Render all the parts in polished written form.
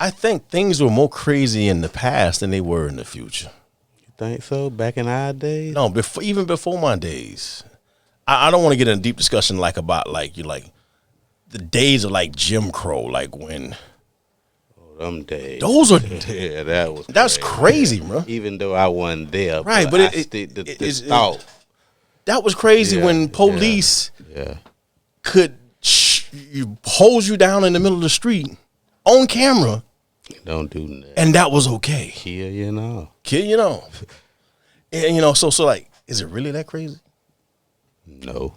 I think things were more crazy in the past than they were in the future. You think so? Back in our days? No, even before my days. I don't want to get in a deep discussion about the days of like Jim Crow, like when Them days. those are Yeah, that's crazy, bro. Even though I wasn't there, Right, but the thought. That was crazy when police could hose you down in the middle of the street on camera. Don't do that. And that was okay. Kill you know. And so like, is it really that crazy? No.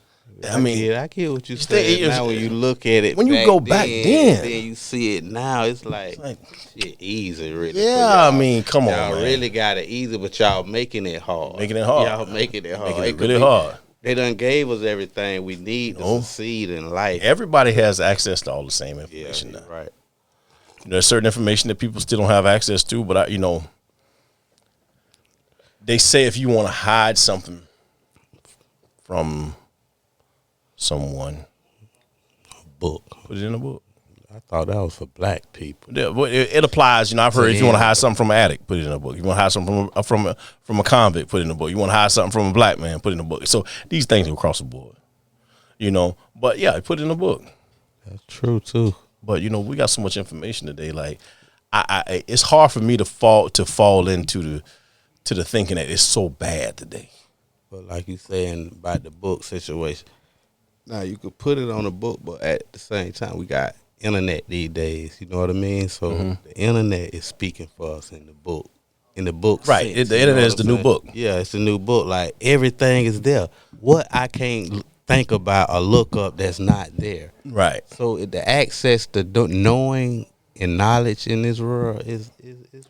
I mean, I get what you saying. Now when you look at it, when you go back then you see it now. It's like shit easy, really. Yeah, I mean, come on, y'all man. really got it easy, but y'all making it hard. Y'all making it hard. Making it really hard. They done gave us everything we need to succeed in life. Everybody has access to all the same information now. Right. There's certain information that people still don't have access to, but they say if you want to hide something from someone, book. Put it in a book. I thought that was for black people. Yeah, but it applies. I've heard if you want to hide something from an addict, put it in a book. You want to hide something from a convict, put it in a book. You want to hide something from a black man, put it in a book. So these things go across the board, But yeah, put it in a book. That's true too. But we got so much information today. Like, it's hard for me to fall into the thinking that it's so bad today. But like you saying about the book situation, now you could put it on a book, but at the same time, we got internet these days. You know what I mean? So the internet is speaking for us in the book. In the book, right? Sense, the internet is the new book. Yeah, it's the new book. Like everything is there. What I can't think about or look up that's not there. Right. So the access to knowing and knowledge in this world is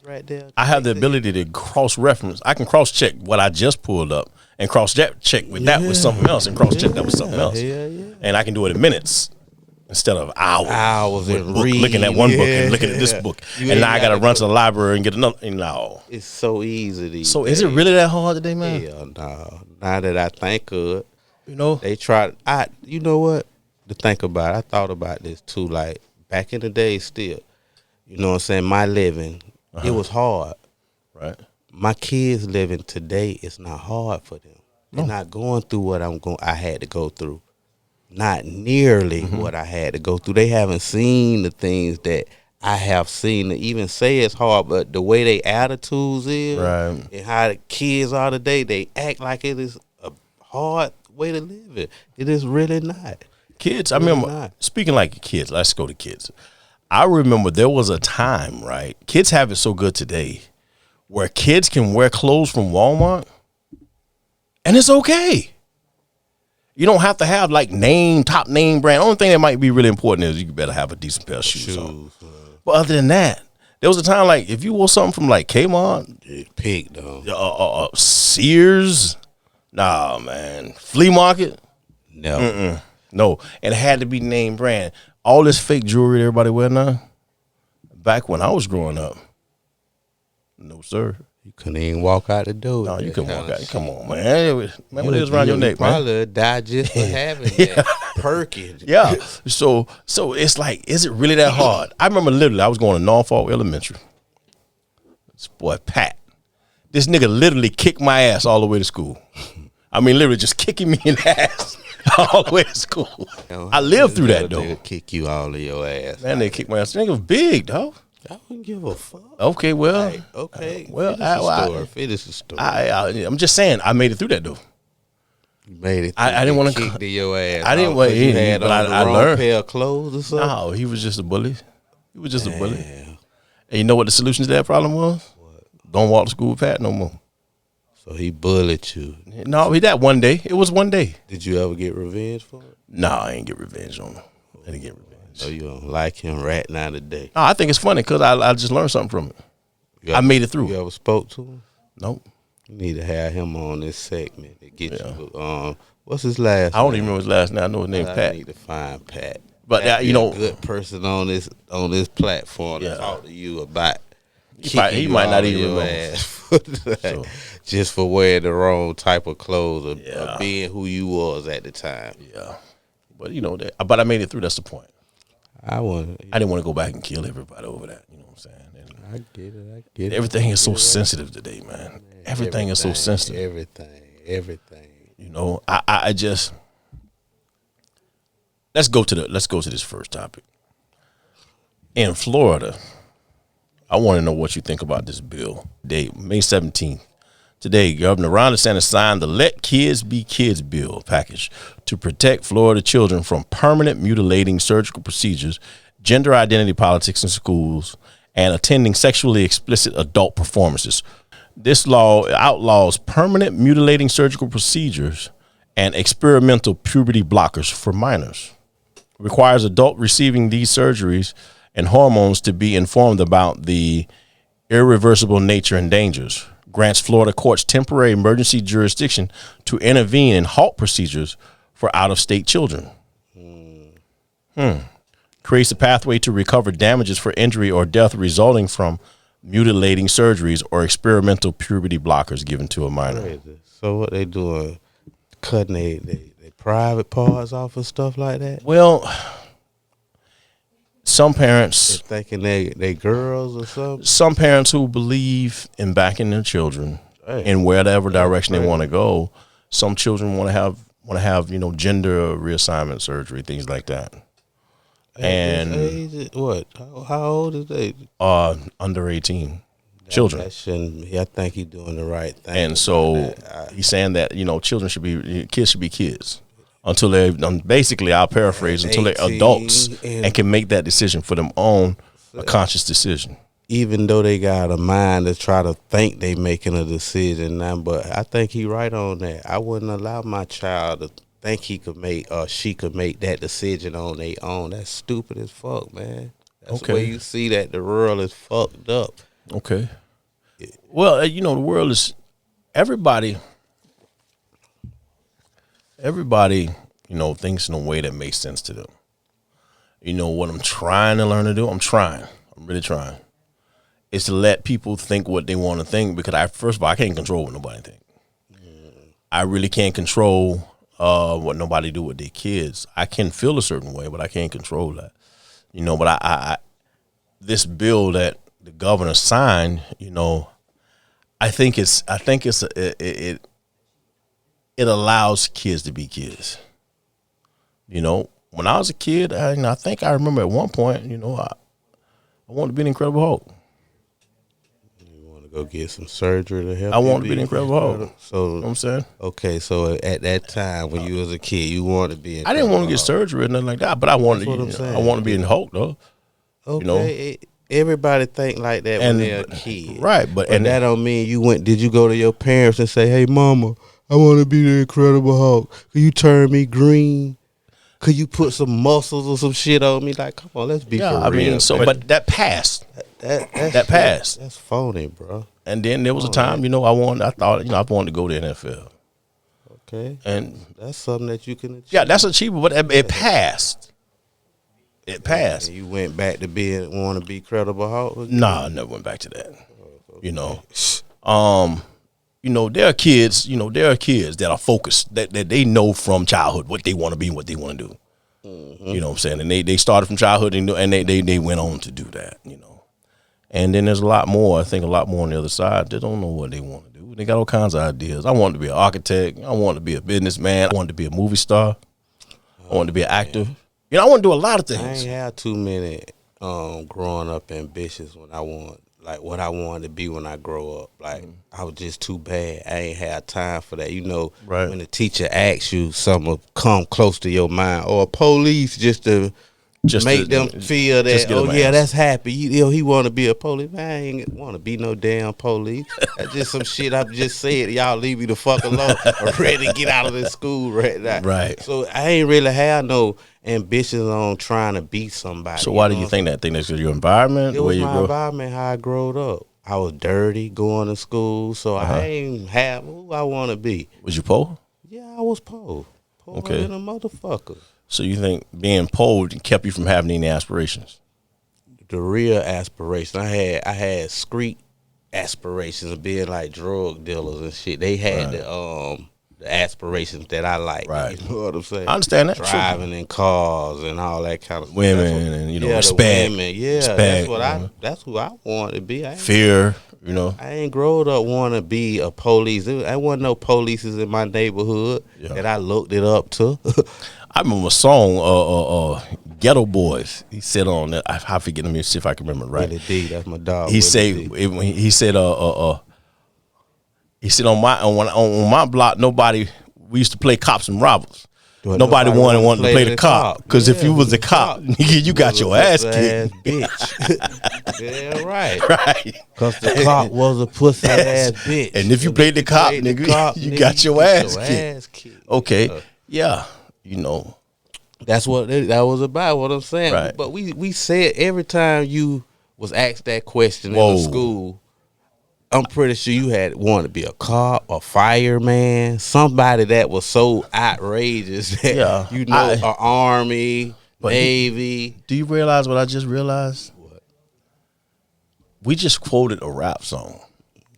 right there. I have the ability to cross-reference. I can cross-check what I just pulled up and cross-check with that with something else and cross-check that with something else. Yeah. And I can do it in minutes instead of hours. Hours and looking at one book and looking at this book. And now I got to run to the library and get another. It's so easy these So days. is it really that hard today, man? Hell no. Now that I think of it. They tried. You know what? To think about it, I thought about this too. Like back in the day, still, you know what I'm saying. My living, it was hard. Right. My kids living today, it's not hard for them. They're not going through what I had to go through. Not nearly what I had to go through. They haven't seen the things that I have seen. To even say it's hard, but the way they attitudes is, right, and how the kids are today, they act like it is a hard way to live it. It is really not. Kids, I remember, speaking like kids, let's go to kids. I remember there was a time, right? Kids have it so good today where kids can wear clothes from Walmart and it's okay. You don't have to have like top name brand. Only thing that might be really important is you better have a decent pair of shoes on. But other than that, there was a time like if you wore something from like Kmart, Pig though, Sears, nah man, flea market, no, no, and it had to be name brand. All this fake jewelry that everybody wear now, back when I was growing up, no sir. You couldn't even walk out the door. No, you couldn't walk out. Come on, man. Man, what it was around your neck, man? Probably die just for having that perky. Yeah. So it's like, is it really that hard? I remember literally, I was going to Norfolk Elementary. This boy, Pat. This nigga literally kicked my ass all the way to school. I mean, literally just kicking me in the ass all the way to school. I lived through that, though. They'll kick you all in your ass. Man, they kicked my ass. Nigga was big, dog. I wouldn't give a fuck. Okay, well. Like, okay. Well, finish the story. I'm just saying, I made it through that, though. You made it. I didn't want to kick to your ass. I didn't want. You had but on the I wrong learned. pair of clothes or something. No, he was just a bully. He was just a bully. And you know what the solution to that problem was? What? Don't walk to school with Pat no more. So he bullied you. No, he that one day. It was one day. Did you ever get revenge for it? No, I ain't get revenge on him. I didn't get revenge. So you don't like him right now today? No, I think it's funny because I just learned something from it. I made it through. You ever spoke to him? Nope. You need to have him on this segment to get you. What's his last name? I don't even remember his last name. I know his name Pat. I need to find Pat. But Pat you know, a good person on this platform to talk to you about. He might not even know. Just for wearing the wrong type of clothes or being who you was at the time. Yeah. But you know that. But I made it through. That's the point. I didn't want to go back and kill everybody over that. You know. I'm saying? And I get it. I get it. everything is so sensitive today, man. Everything is so sensitive. Everything. You know, I just let's go to this first topic. In Florida, I want to know what you think about this bill. Date May 17th. Today, Governor Ron DeSantis signed the Let Kids Be Kids bill package to protect Florida children from permanent mutilating surgical procedures, gender identity politics in schools, and attending sexually explicit adult performances. This law outlaws permanent mutilating surgical procedures and experimental puberty blockers for minors. It requires adults receiving these surgeries and hormones to be informed about the irreversible nature and dangers. Grants Florida courts temporary emergency jurisdiction to intervene and halt procedures for out-of-state children. Creates a pathway to recover damages for injury or death resulting from mutilating surgeries or experimental puberty blockers given to a minor. Crazy. So what they doing? Cutting they private parts off and stuff like that? Well, some parents, They're thinking they girls or something? some parents who believe in backing their children Hey. in whatever direction they want to go. Some children want to have gender reassignment surgery, things like that. And what? How old is they? under 18 children. That shouldn't. I think he's doing the right thing. And so he's saying that kids should be kids until they basically, I'll paraphrase, until they're 18 adults and and can make that decision for them own a conscious decision. even though they got a mind to try to think they making a decision now, but I think he right on that. I wouldn't allow my child to think he could make or she could make that decision on their own. That's stupid as fuck, man. That's the way you see that the world is fucked up. Okay. Well, the world is everybody, thinks in a way that makes sense to them. What I'm trying to learn to do? I'm really trying. Is to let people think what they want to think, because first of all, I can't control what nobody think. I really can't control what nobody do with their kids. I can feel a certain way, but I can't control that. But I this bill that the governor signed, I think it allows kids to be kids. When I was a kid, I think I remember at one point, I wanted to be an Incredible Hulk. You want to go get some surgery to help? I wanted to be an Incredible Hulk. So You know what I'm saying? okay, so at that time when you was a kid, you wanted to be. I didn't want to get surgery or nothing like that, but I wanted. That's what I'm saying. I want to be in Hulk though. Okay, everybody think like that when And- they're a kid, Right, but And that don't mean you went. Did you go to your parents and say, "Hey, mama, I want to be the Incredible Hulk. Could you turn me green? Could you put some muscles or some shit on me?" Like, come on, let's be for real. but that passed. that passed. That's phony, bro. And then there was a time, I wanted to go to the NFL. Okay, And that's something that you can achieve. yeah, that's achievable, but it passed. It passed. And you went back to want to be Credible Hulk? Nah, I never went back to that. There are kids, that are focused, that they know from childhood what they want to be and what they want to do. You know what I'm saying? And they started from childhood and they went on to do that, And then there's a lot more, I think a lot more on the other side that don't know what they want to do. They got all kinds of ideas. I wanted to be an architect. I wanted to be a businessman. I wanted to be a movie star. I wanted to be an actor. I want to do a lot of I things. ain't had too many growing up ambitions what I wanted to be when I grow up. Like, I was just too bad. I ain't had time for that. Right. When the teacher asks you something come close to your mind, or police just to make them feel just that, get 'em yeah, ass. that's happy. He want to be a police. Man, I ain't want to be no damn police. That's just some shit I just said. Y'all leave me the fuck alone. I'm ready to get out of this school right now. Right. So I ain't really have no ambitions on trying to be somebody. So why do you think that? Think that's your environment, It the way was you my grow? environment, how I growed up. I was dirty going to school, so I ain't have who I want to be. Was you poor? Yeah, I was poor. Poor Okay. than a motherfucker. So you think being poor kept you from having any aspirations? The real aspiration I had street aspirations of being like drug dealers and shit. They had the the aspirations that I like. Right. You know what I'm saying? I understand that. Driving in cars and all that kind of stuff. Women and, yeah, respect. The women, yeah, respect, that's who I want to be. Fear, I ain't growed up want to be a police. I wasn't no polices in my neighborhood that I looked it up to. I remember a song, Ghetto Boys. He said on that. I forget. Let me see if I can remember it right. Willie D, that's my dog. He said on my block nobody. We used to play cops and robbers. Nobody wanted to play the cop because if you was a cop, you got your ass kicked, bitch. Yeah, right. Right. Because the cop was a pussy ass bitch. And if you played the cop, nigga, you got your ass kicked. Okay, yeah, that's what that was about. What I'm saying, right. But we said every time you was asked that question in the school, I'm pretty sure you had wanted to be a cop, a fireman, somebody that was so outrageous that an army, Navy. Do you realize what I just realized? What? We just quoted a rap song.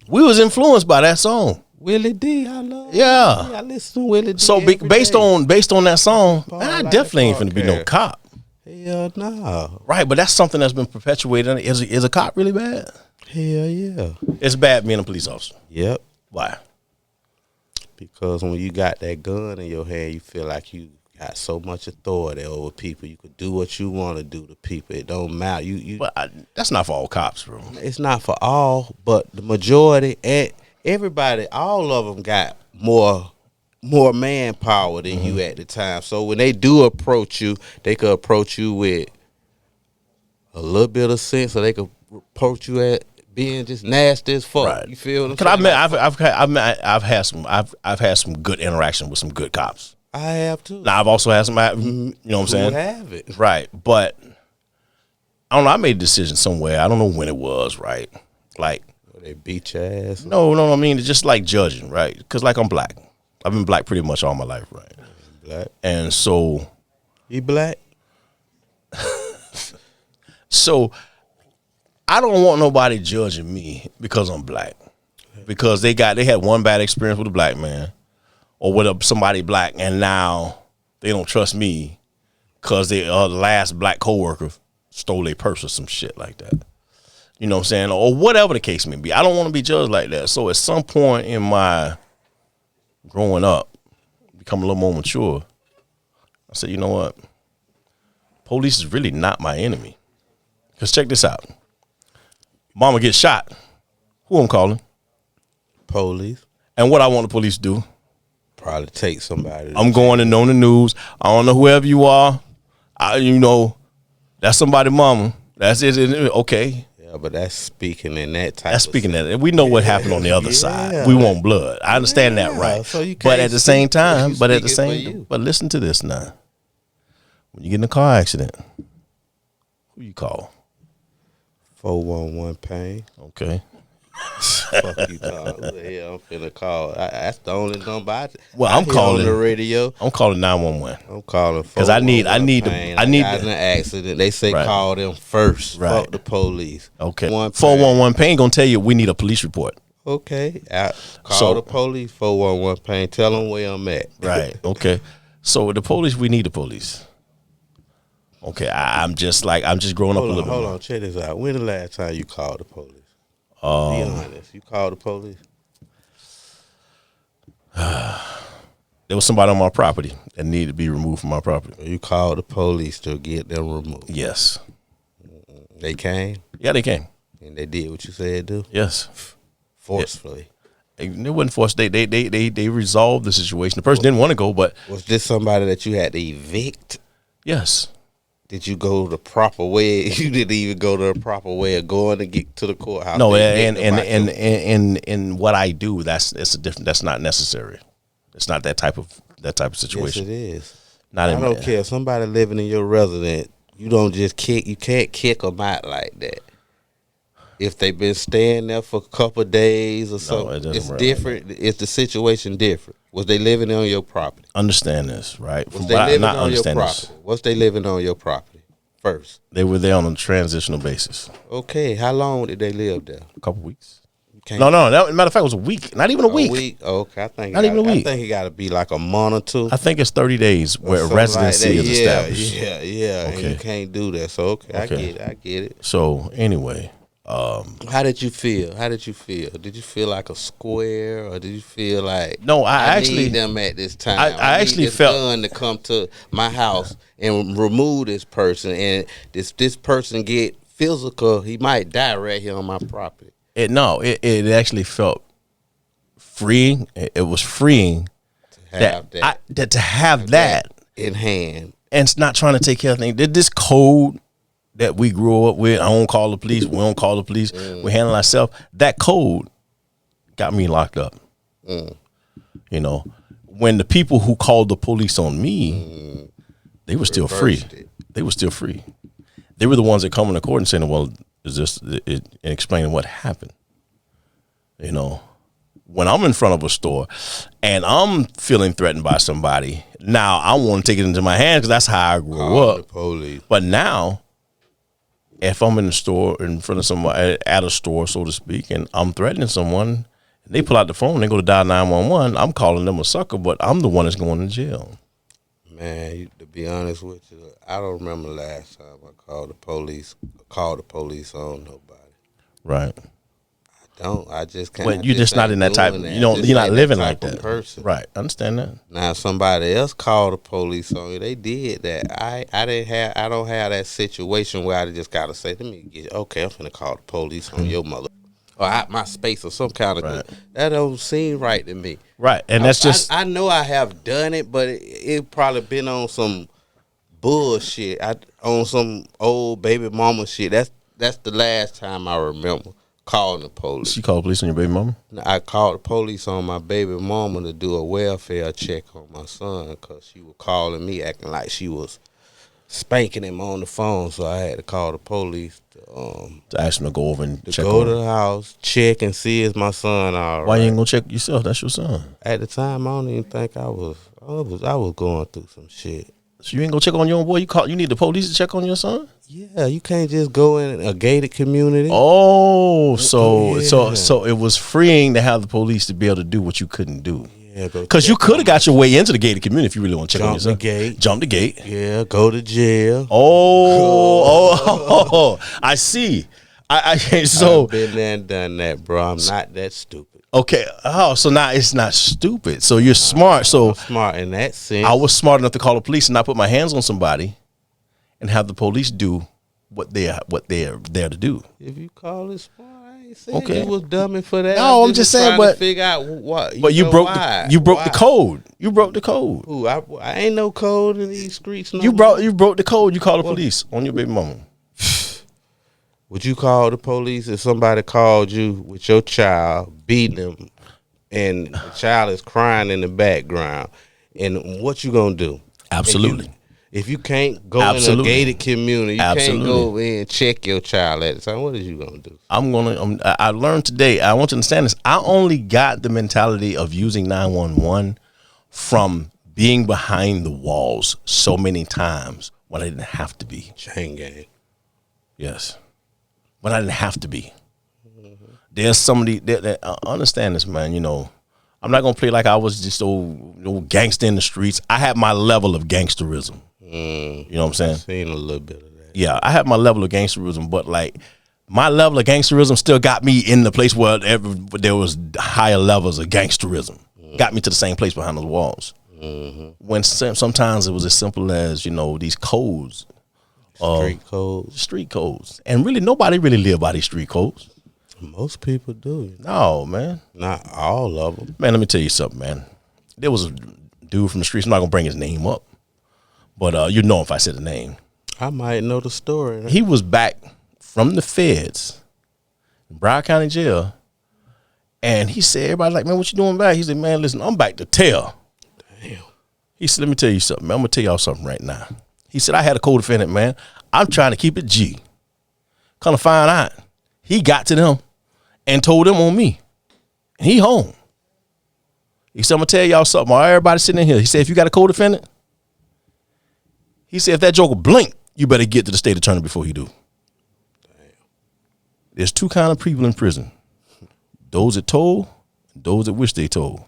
We was influenced by that song. Willie D, I love. Yeah, I listen to Willie D. So based on that song, I definitely ain't finna be no cop. Hell no. Right, but that's something that's been perpetuated. Is a cop really bad? Hell yeah. It's bad being a police officer. Yep. Why? Because when you got that gun in your hand, you feel like you got so much authority over people. You could do what you want to do to people. It don't matter. But that's not for all cops, bro. It's not for all, but the majority and everybody, all of them got more manpower than you at the time. So when they do approach you, they could approach you with a little bit of sense, or they could approach you at being just nasty as fuck. Right. You feel what I'm saying? I've had some good interaction with some good cops. I have too. Now I've also had some, you know what I'm saying? Who have it. Right. But I don't know, I made a decision somewhere. I don't know when it was, right? Like, they beat your ass? No, I mean, it's just like judging, right? Because like I'm black. I've been black pretty much all my life, right? Black. And so. You black? So I don't want nobody judging me because I'm black. Because they had one bad experience with a black man or with somebody black, and now they don't trust me because the last black coworker stole their purse or some shit like that. You know what I'm saying? Or whatever the case may be. I don't want to be judged like that. So at some point in my growing up, become a little more mature, I said, you know what? Police is really not my enemy. Because check this out. Mama gets shot. Who I'm calling? Police. And what I want the police to do? Probably take somebody. I'm going to know the news. I don't know whoever you are. That's somebody's mama. That's it. Okay. Yeah, but that's speaking in that type. That's speaking that. We know what happened on the other side. We want blood. I understand that, right? So you but at the same time, but listen to this now. When you get in a car accident, who you call? 411 pain. Okay. Fuck you, dog. Who the hell I'm finna call? That's the only number I'm calling on the radio. I'm calling 911. I'm calling because I need got in an accident. They say call them first. Right. Fuck the police. Okay. 411 pain gonna tell you we need a police report. Okay. Call the police. 411 pain. Tell them where I'm at. Right. Okay. So the police, we need the police. Okay. I'm just growing up a little bit. Hold on. Check this out. When the last time you called the police? Be honest. You called the police? There was somebody on my property that needed to be removed from my property. You called the police to get them removed? Yes. They came? Yeah, they came. And they did what you said do? Yes. Forcefully? It wasn't forced. They resolved the situation. The person didn't want to go, but... Was this somebody that you had to evict? Yes. Did you go the proper way? You didn't even go the proper way of going to get to the courthouse. No, and what I do, that's not necessary. It's not that type of situation. Yes, it is. I don't care. If somebody living in your residence, you don't just kick. You can't kick them out like that. If they've been staying there for a couple of days or something, it's different. Is the situation different? Was they living on your property? Understand this, right? Was they living on your property? Was they living on your property first? They were there on a transitional basis. Okay. How long did they live there? A couple weeks. No. Matter of fact, it was a week. Not even a week. A week? Okay, I think not even a week. I think it got to be like a month or two. I think it's 30 days where residency is established. Yeah. Okay. And you can't do that. So I get it. So anyway, how did you feel? Did you feel like a square, or did you feel like I actually need them at this time? I actually felt gun to come to my house and remove this person, and this person get physical. He might die right here on my property. It actually felt freeing. It was freeing to have that in hand, and it's not trying to take care of things. This code that we grew up with, I don't call the police, we don't call the police, we handle ourselves. That code got me locked up. You know, when the people who called the police on me, they were still free. They were still free. They were the ones that come into court and saying, well, is this it, and explaining what happened. You know, when I'm in front of a store and I'm feeling threatened by somebody, now I want to take it into my hands because that's how I grew up. The police. But now, if I'm in the store, in front of somebody, at a store, so to speak, and I'm threatening someone, and they pull out the phone, they go to dial 911, I'm calling them a sucker, but I'm the one that's going to jail. Man, to be honest with you, I don't remember the last time I called the police on nobody. Right. I don't. I just can't. Well, you're just not in that type. You know, you're not living like that. Person. Right. I understand that. Now, if somebody else called the police on you, they did that. I don't have that situation where I just gotta say, let me get. Okay, I'm finna call the police on your mother, or out my space, or some kind of. Right. That don't seem right to me. Right, and that's just. I know I have done it, but it probably been on some bullshit. On some old baby mama shit. That's the last time I remember calling the police. You called the police on your baby mama? I called the police on my baby mama to do a welfare check on my son because she was calling me acting like she was spanking him on the phone. So I had to call the police to ask him to go over and check go to the house, check and see is my son all right. Why you ain't gonna check yourself? That's your son. At the time, I don't even think I was going through some shit. So you ain't gonna check on your own boy? You need the police to check on your son? Yeah, you can't just go in a gated community. Oh, so it was freeing to have the police to be able to do what you couldn't do. Yeah, because you could have got your way into the gated community if you really want to check on your son. Jump the gate. Yeah, go to jail. Oh, I see. I've been there and done that, bro. I'm not that stupid. Okay. Oh, so now it's not stupid. So you're smart. So I'm smart in that sense. I was smart enough to call the police and not put my hands on somebody and have the police do what they're there to do. If you call it smart, I ain't saying you was dummy for that. No, I'm just saying, but figure out what. But you broke the code. You broke the code. Ooh, I ain't no code in these streets. You broke the code. You called the police on your baby mama. Would you call the police if somebody called you with your child beating them and the child is crying in the background? And what you gonna do? Absolutely. If you can't go in a gated community, you can't go in and check your child at the time, what are you gonna do? I learned today. I want you to understand this. I only got the mentality of using 911 from being behind the walls so many times when I didn't have to be. Chain gang. Yes. But I didn't have to be. There's somebody that understand this, man. You know, I'm not gonna play like I was just old gangster in the streets. I had my level of gangsterism. You know what I'm saying? I've seen a little bit of that. Yeah, I had my level of gangsterism, but like my level of gangsterism still got me in the place where there was higher levels of gangsterism. Got me to the same place behind those walls. When sometimes it was as simple as these codes. Street codes. And really, nobody really live by these street codes. Most people do. No, man. Not all of them. Man, let me tell you something, man. There was a dude from the streets. I'm not going to bring his name up. But you know if I said the name. I might know the story. He was back from the feds in Broward County Jail. And he said, everybody like, man, what you doing back? He said, man, listen, I'm back to tell. Damn. He said, let me tell you something, man. I'm going to tell y'all something right now. He said, I had a co-defendant, man. I'm trying to keep it G. Come to find out, he got to them and told them on me. And he home. He said, I'm going to tell y'all something. Everybody sitting in here. He said, if you got a co-defendant, he said, if that joker blink, you better get to the state attorney before he do. Damn. There's two kind of people in prison. those that told, and those that wish they told.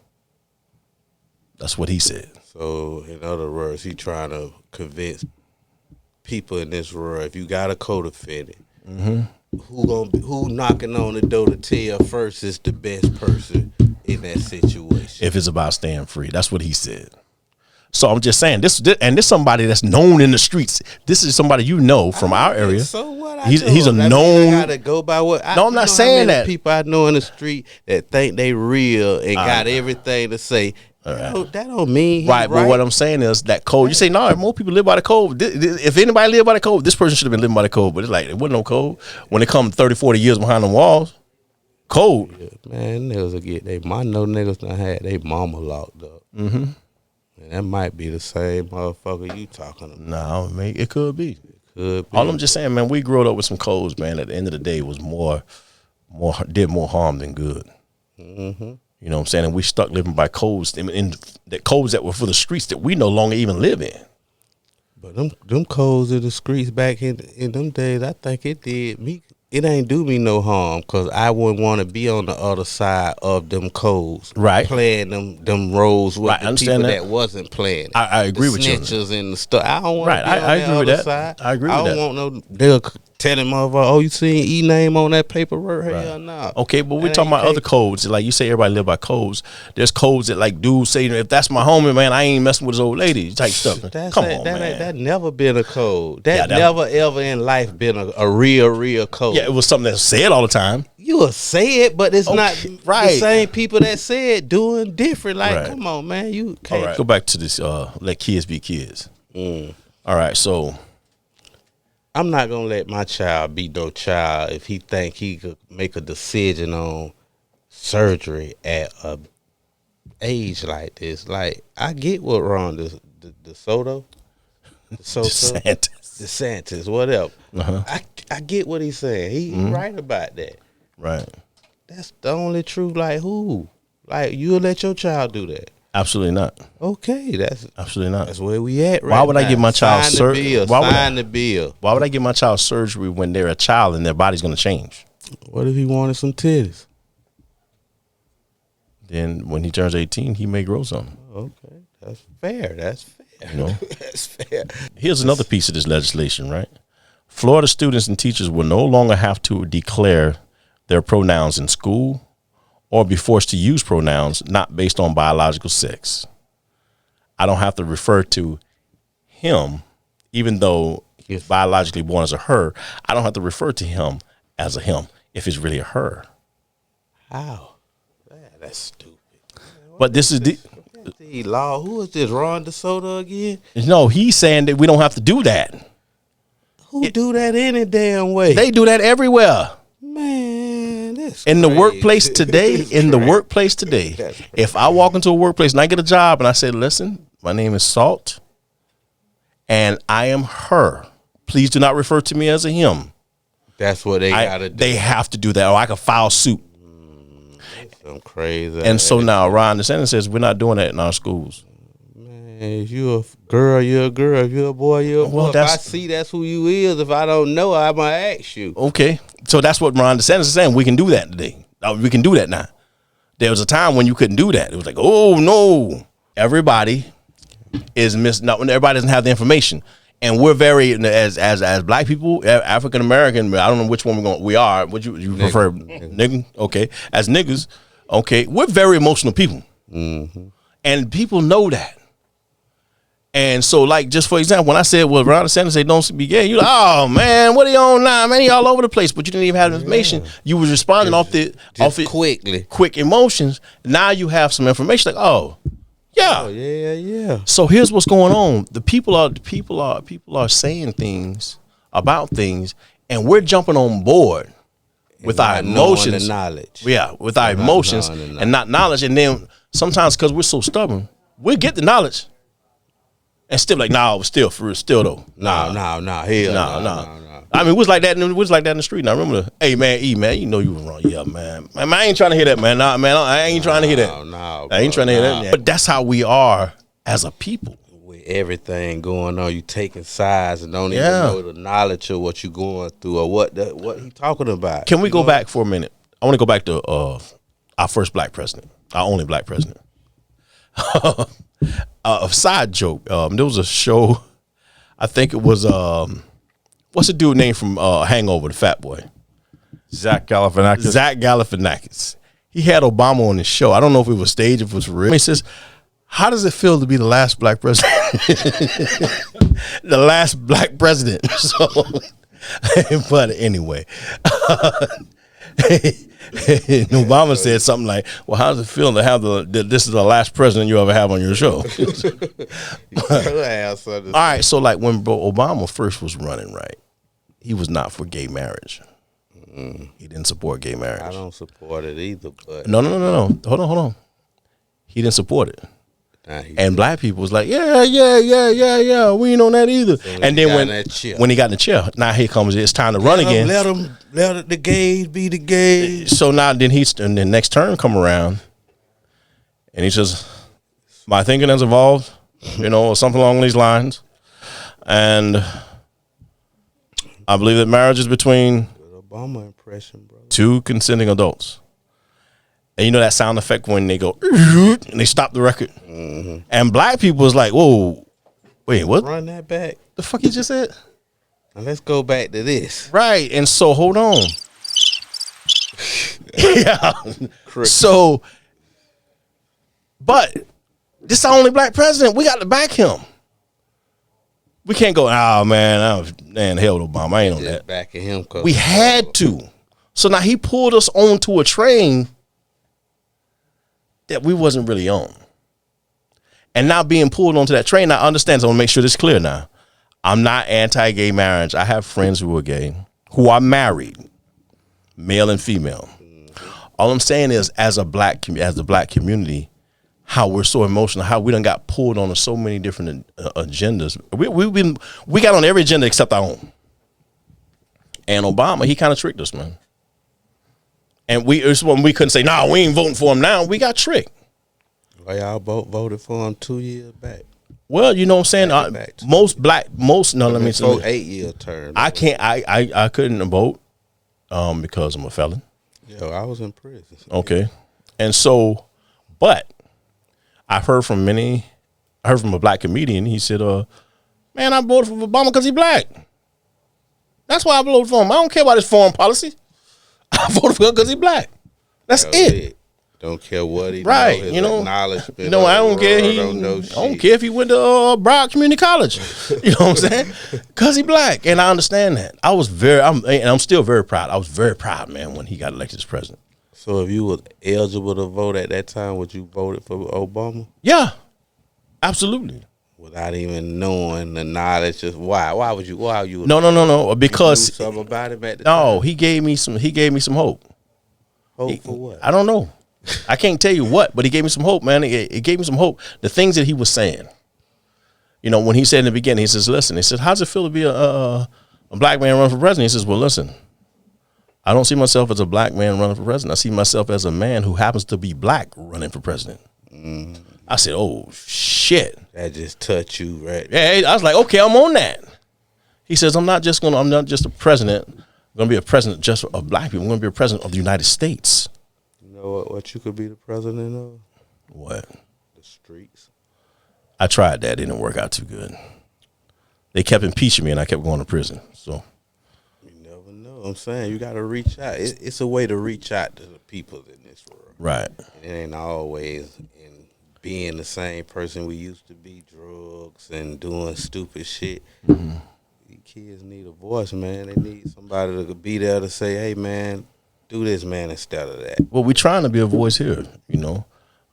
That's what he said. So, in other words, he trying to convince people in this world, if you got a co-defendant, who knocking on the door to tell first is the best person in that situation. If it's about staying free, that's what he said. So I'm just saying this somebody that's known in the streets. This is somebody you know from our area. So what? He's a known. I gotta go by what. No, I'm not saying that. People I know in the street that think they real and got everything to say. That don't mean he right. But what I'm saying is that code. You say no, more people live by the code. If anybody live by the code, this person should have been living by the code. But it's like it wasn't no code when it come 30, 40 years behind the walls. Code. Yeah, man, niggas will get I know niggas done had they mama locked up. Mm-hmm. And that might be the same motherfucker you talking about. No, man, it could be. Could be. All I'm just saying, man, we grew up with some codes, man. At the end of the day, it was did more harm than good. Mm-hmm. You know what I'm saying? And we stuck living by codes, in the codes that were for the streets that we no longer even live in. But them codes of the streets back in them days, I think it did me. It ain't do me no harm because I wouldn't want to be on the other side of them codes, right? Playing them roles with the people that wasn't playing. I agree with you. Snitchers and the stuff. I don't want to be on I agree with that. Side. I agree with that. I don't want no. They'll tell him oh, you seen E name on that paperwork? Hell no. Okay, but we're talking about other codes. Like you say, everybody live by codes. There's codes that like dudes say, if that's my homie, man, I ain't messing with his old lady type stuff. Come on, man. That never been a code. That never ever in life been a real code. Yeah, it was something that's said all the time. You will say it, but it's not right. The same people that say it doing different. Like, come on, man, you can't. All right. Go back to this. Let kids be kids. All right, so I'm not gonna let my child be no child if he think he could make a decision on surgery at a age like this. Like, I get what wrong DeSantis, whatever. I get what he's saying. He right about that. Right. That's the only truth. Like, who? Like, you'll let your child do that? Absolutely not. Okay, that's absolutely not. That's where we at right now. Why would I give my child surgery? Sign the bill. Why would I give my child surgery when they're a child and their body's going to change? What if he wanted some titties? Then when he turns 18, he may grow some. Okay, that's fair. That's fair. You know, that's fair. Here's another piece of this legislation, right? Florida students and teachers will no longer have to declare their pronouns in school or be forced to use pronouns not based on biological sex. I don't have to refer to him, even though he's biologically born as a her. I don't have to refer to him as a him if it's really a her. How? Man, that's stupid. But this is the law. Who is this? Ron DeSoto again? No, he's saying that we don't have to do that. Who do that any damn way? They do that everywhere. Man, that's in the workplace today. If I walk into a workplace and I get a job and I say, listen, my name is Salt and I am her. Please do not refer to me as a him. That's what they gotta do. They have to do that, or I can file suit. Some crazy. And so now Ron DeSantis says we're not doing that in our schools. Man, if you a girl, you're a girl. If you're a boy, you're a boy. If I see that's who you is, if I don't know, I might ask you. Okay, so that's what Ron DeSantis is saying. We can do that today. We can do that now. There was a time when you couldn't do that. It was like, oh no, everybody is not when everybody doesn't have the information. And we're very, as black people, African American. I don't know which one we are. Would you prefer nigga? Okay, as niggas, okay, we're very emotional people, and people know that. And so, like, just for example, when I said, well, Ron DeSantis say don't be gay, you're like, oh man, what are you on now, man? He all over the place, but you didn't even have the information. You was responding off quick emotions. Now you have some information, like, oh. Yeah. So here's what's going on. The people are saying things about things, and we're jumping on board with our emotions, the knowledge. Yeah, with our emotions and not knowledge. And then sometimes because we're so stubborn, we get the knowledge and still like, nah, still though. Nah. Hell no. I mean, it was like that. It was like that in the street. And I remember, hey man, you know you were wrong. Yeah, man. I ain't trying to hear that, man. Nah, man, I ain't trying to hear that. I ain't trying to hear that. But that's how we are as a people. With everything going on, you taking sides and don't even know the knowledge of what you going through or what he talking about. Can we go back for a minute? I want to go back to our first black president, our only black president. A side joke. There was a show. I think it was what's the dude name from Hangover, the fat boy? Zach Galifianakis. Zach Galifianakis. He had Obama on his show. I don't know if it was staged, if it was real. He says, "How does it feel to be the last black president?" The last black president. So, but anyway, Obama said something like, "Well, how does it feel to have this is the last president you ever have on your show?" All right, so like when Obama first was running, right, he was not for gay marriage. He didn't support gay marriage. I don't support it either. But No. Hold on. He didn't support it. And black people was like, yeah, we ain't on that either. So and then when he got in the chair, now here comes it's time to run again. Let the gays be the gays. So now then and the next term come around, and he says, my thinking has evolved, or something along these lines, and I believe that marriage is between Obama impression, bro. two consenting adults. And that sound effect when they go and they stop the record. Mm-hmm. And black people was like, whoa, wait, what? Run that back. The fuck you just said? Now let's go back to this. Right. And so hold on. Yeah. So, but this is our only black president. We got to back him. We can't go, hell with Obama. I ain't on that. Backing him. We had to. So now he pulled us onto a train that we wasn't really on. And now being pulled onto that train, I understand. So I want to make sure this is clear now. I'm not anti-gay marriage. I have friends who are gay, who are married, male and female. All I'm saying is, as the black community, how we're so emotional, how we done got pulled on so many different agendas. We got on every agenda except our own. And Obama, he kind of tricked us, man. And it's when we couldn't say, no, we ain't voting for him now. We got tricked. Well, y'all both voted for him 2 years back. Well, you know what I'm saying? Let me say 8-year term. I couldn't vote because I'm a felon. Yo, I was in prison. Okay. And so, but I heard from a black comedian. He said, man, I voted for Obama because he's black. That's why I voted for him. I don't care about his foreign policy. I voted for him because he's black. That's it. Don't care what he right. His I acknowledgement. don't care. I don't care if he went to Broward Community College. You know what I'm saying? Because he's black, and I understand that. I'm still very proud. I was very proud, man, when he got elected as president. So if you was eligible to vote at that time, would you voted for Obama? Yeah, absolutely. Without even knowing the knowledge, just why? Why would you? Why you? No. Because something about him at the time? he gave me some hope. Hope for what? I don't know. I can't tell you what, but he gave me some hope, man. It gave me some hope. The things that he was saying. When he said in the beginning, he says, "Listen," he says, "How's it feel to be a black man running for president?" He says, "Well, listen, I don't see myself as a black man running for president. I see myself as a man who happens to be black running for president." Mm. I said, "Oh shit!" That just touched you, right? Yeah, I was like, "Okay, I'm on that." He says, I'm not just a president. I'm going to be a president just of black people. I'm going to be a president of the United States." You know what you could be the president of? What? The streets. I tried that. It didn't work out too good. They kept impeaching me, and I kept going to prison. So you never know. I'm saying you got to reach out. It's a way to reach out to the people in this world. Right. It ain't always in being the same person we used to be, drugs and doing stupid shit. Mm-hmm. These kids need a voice, man. They need somebody to be there to say, hey, man, do this, man, instead of that. Well, we're trying to be a voice here,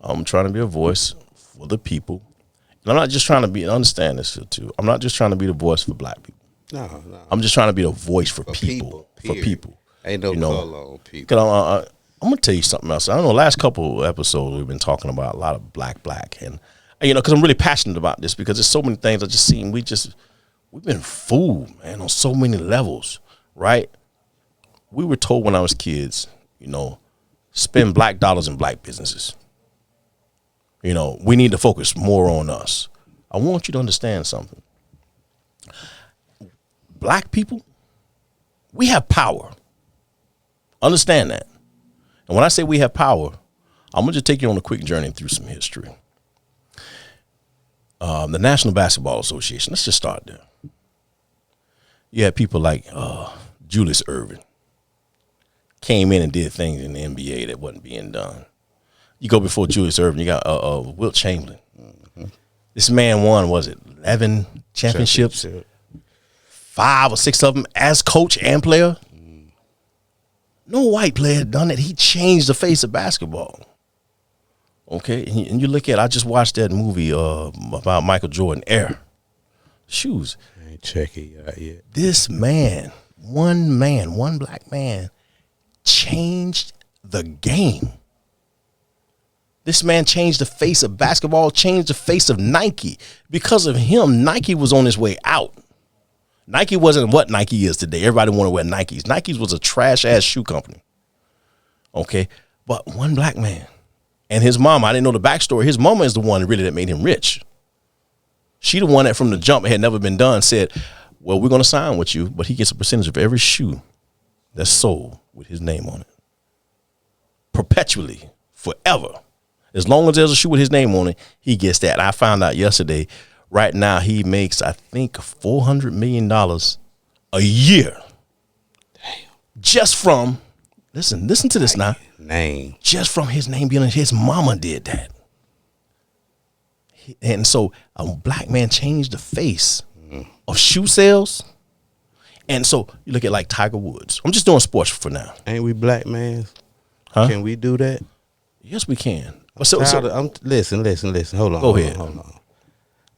I'm trying to be a voice for the people. And I'm not just trying to understand this too. I'm not just trying to be the voice for black people. No. I'm just trying to be the voice for people. For people. Ain't no color on people. I'm going to tell you something else. I don't know, last couple of episodes we've been talking about a lot of black. And, because I'm really passionate about this because there's so many things I just seen. We've been fooled, man, on so many levels, right? We were told when I was kids, spend black dollars in black businesses. We need to focus more on us. I want you to understand something. Black people, we have power. Understand that. And when I say we have power, I'm gonna just take you on a quick journey through some history. The National Basketball Association. Let's just start there. You had people like Julius Erving came in and did things in the NBA that wasn't being done. You go before Julius Erving, you got Wilt Chamberlain. Mm-hmm. This man won, was it 11 championships? 5 or 6 of them as coach and player. No white player had done it. He changed the face of basketball. Okay, and you look at, I just watched that movie about Michael Jordan, Air. Shoes. I ain't check it out yet. This man, one black man, changed the game. This man changed the face of basketball, changed the face of Nike. Because of him, Nike was on his way out. Nike wasn't what Nike is today. Everybody wanted to wear Nikes. Nike's was a trash-ass shoe company. Okay? But one black man. And his mama, I didn't know the backstory. His mama is the one really that made him rich. She the one that from the jump, it had never been done, said, well, we're going to sign with you, but he gets a percentage of every shoe that's sold with his name on it. Perpetually, forever. As long as there's a shoe with his name on it, he gets that. I found out yesterday, right now he makes, I think, $400 million a year. Damn. Just from, listen to this now. Name. Just from his name being, his mama did that. And so a black man changed the face of shoe sales. And so you look at like Tiger Woods. I'm just doing sports for now. Ain't we black man? Huh? Can we do that? Yes, we can. Listen. Hold on. Go ahead. Hold on.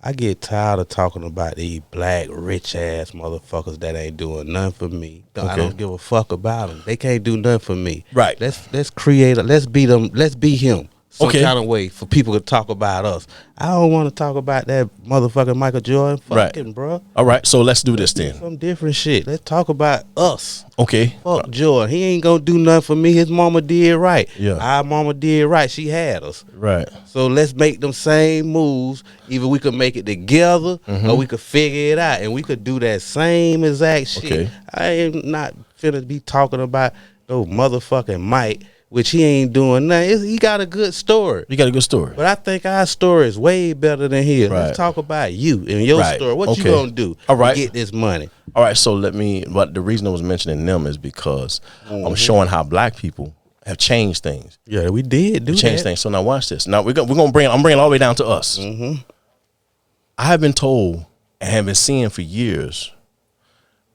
I get tired of talking about these black rich ass motherfuckers that ain't doing nothing for me. Okay. I don't give a fuck about them. They can't do nothing for me. Right. Let's create. Let's be them. Let's be him. Some Okay. kind of way for people to talk about us. I don't want to talk about that motherfucking Michael Jordan. Right. Fucking bro. All right, so let's do this then. Some different shit. Let's talk about us. Okay. Fuck Jordan. He ain't gonna do nothing for me. His mama did right. Yeah. Our mama did right. She had us. Right. So let's make them same moves. Either we could make it together or we could figure it out. And we could do that same exact shit. Okay. I am not finna be talking about no motherfucking Mike, which he ain't doing nothing. He got a good story. You got a good story. But I think our story is way better than his. Right. Let's talk about you and your Right. story. What Okay. you gonna do All right. to get this money? All right, so but the reason I was mentioning them is because I'm showing how black people have changed things. Yeah, we did do Change that. things. So now watch this. Now I'm bringing it all the way down to us. I have been told and have been seeing for years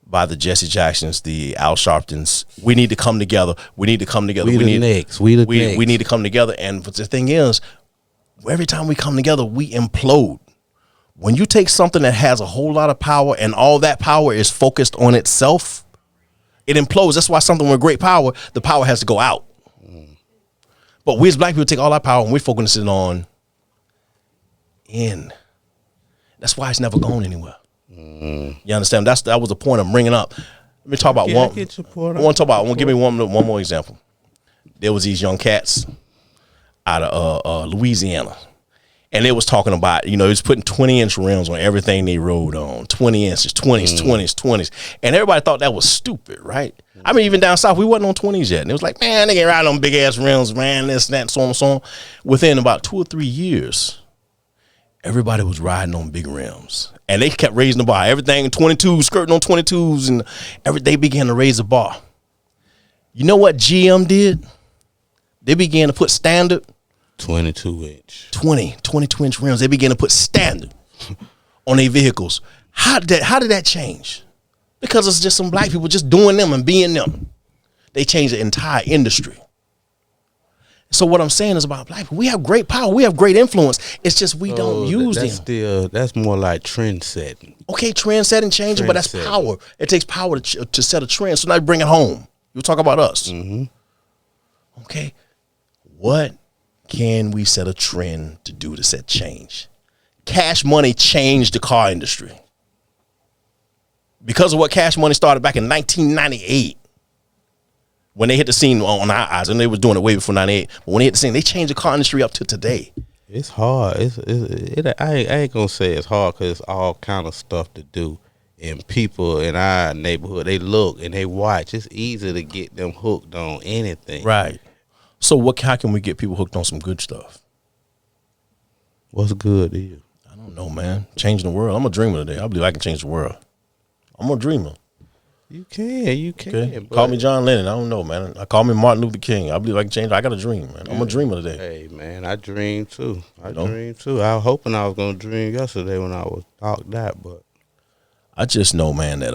by the Jesse Jacksons, the Al Sharptons, we need to come together. We need to come together. We the next. We need to come together. And the thing is, every time we come together, we implode. When you take something that has a whole lot of power and all that power is focused on itself, it implodes. That's why something with great power, the power has to go out. But we as black people take all our power and we're focusing on in. That's why it's never gone anywhere. You understand? That was the point I'm bringing up. Let me talk about Yeah, I one. get your point. I want to talk about. Give me one more example. There was these young cats out of Louisiana, and they was talking about, he was putting 20-inch rims on everything they rode on. 20 inches, 20s, and everybody thought that was stupid, right? I mean, even down south, we wasn't on 20s yet, and it was like, man, they ain't riding on big ass rims, man, this, that, so on and so on. Within about 2 or 3 years, everybody was riding on big rims, and they kept raising the bar. Everything 22s, skirting on 22s, and they began to raise the bar. You know what GM did? They began to put standard 22-inch. 22-inch rims. They began to put standard on their vehicles. How did that change? Because it's just some black people just doing them and being them. They changed the entire industry. So what I'm saying is about black people, we have great power, we have great influence. It's just we don't use them. That's more like trend setting. Okay, trend setting, changing, but that's Trend power. It takes power to set a trend. So now you bring it home. You talk about us. Okay, what can we set a trend to do to set change? Cash Money changed the car industry. Because of what Cash Money started back in 1998. When they hit the scene on our eyes, and they was doing it way before 98. But when they hit the scene, they changed the car industry up to today. It's hard. I ain't gonna say it's hard because it's all kind of stuff to do. And people in our neighborhood, they look and they watch. It's easy to get them hooked on anything. Right. So how can we get people hooked on some good stuff? What's good to you? I don't know, man. Changing the world. I'm a dreamer today. I believe I can change the world. I'm a dreamer. You can. Okay. Call me John Lennon. I don't know, man. I call me Martin Luther King. I believe I can change. I got a dream, man. I'm a dreamer today. Hey, man, I dream too. I know? dream too. I was hoping I was gonna dream yesterday when I was talked that, but I just know, man, that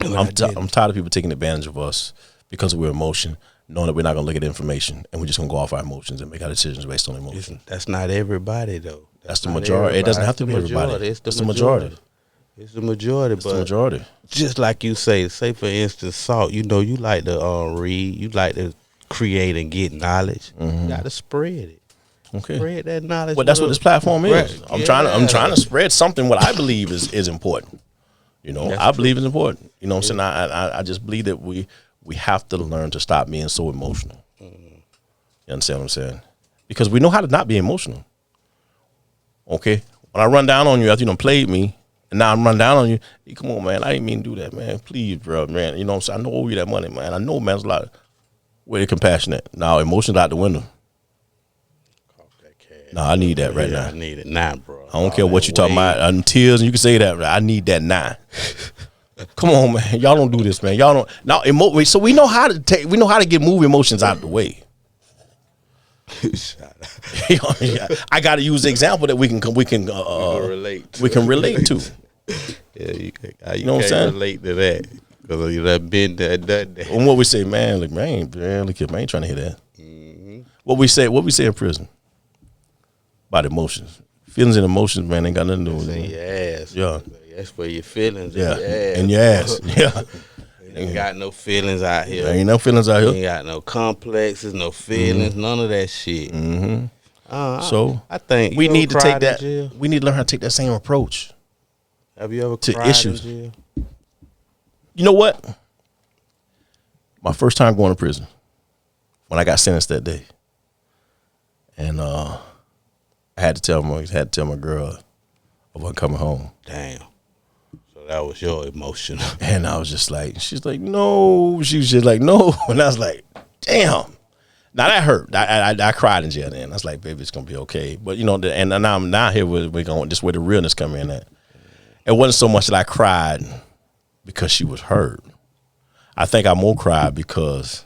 I'm tired of people taking advantage of us because we're emotion, knowing that we're not gonna look at information and we're just gonna go off our emotions and make our decisions based on emotion. that's not everybody though. That's the majority. It doesn't have to be everybody. It's the majority. It's the majority, It's the majority. just like you say for instance, Salt, you know, you like to read, you like to create and get knowledge. You gotta spread it. Okay. Spread that knowledge. Well, that's what this platform is. Right. I'm trying to spread something what I believe is important. You know, That's I believe it's important. You know what I'm saying? I just believe that we have to learn to stop being so emotional. You understand what I'm saying? Because we know how to not be emotional. Okay? When I run down on you after you done played me, and now I'm running down on you, hey, come on, man, I didn't mean to do that, man. Please, bro, man. You know what I'm saying? I know I owe you that money, man. I know, man, there's a lot of way to compassionate. Now, emotions out the window. No, I need that right now. I need it now, bro. I don't care what you talking about. Tears, and you can say that. I need that now. Come on, man. Y'all don't do this, man. Y'all don't. Now, so we know how to we know how to get move emotions out of the way. I got to use the example that we can relate to. We can relate to. Yeah, you know what I'm saying? Relate to that because you done been there, done that. And what we say, man, look, man, look here, man, I ain't trying to hear that. What we say in prison about emotions, feelings and emotions, man, ain't got nothing to do with in it. your ass. Yeah, that's where your feelings. yeah, in your ass. in your ass. Yeah, Ain't got no feelings out here. There ain't no feelings out here. Ain't got no complexes, no feelings, none of that shit. So I think we you need to ever take cried that. in jail? We need to learn how to take that same approach Have you ever to cried issues. in jail? You know what? My first time going to prison, when I got sentenced that day, and I had to tell my girl I wasn't coming home. Damn. So that was your emotion. And I was just like, she's like, no. She was just like, no. And I was like, damn. Now that hurt. I cried in jail then. I was like, baby, it's gonna be okay. But you know, and now I'm now here we're going this where the realness come in at. It wasn't so much that I cried because she was hurt. I think I more cried because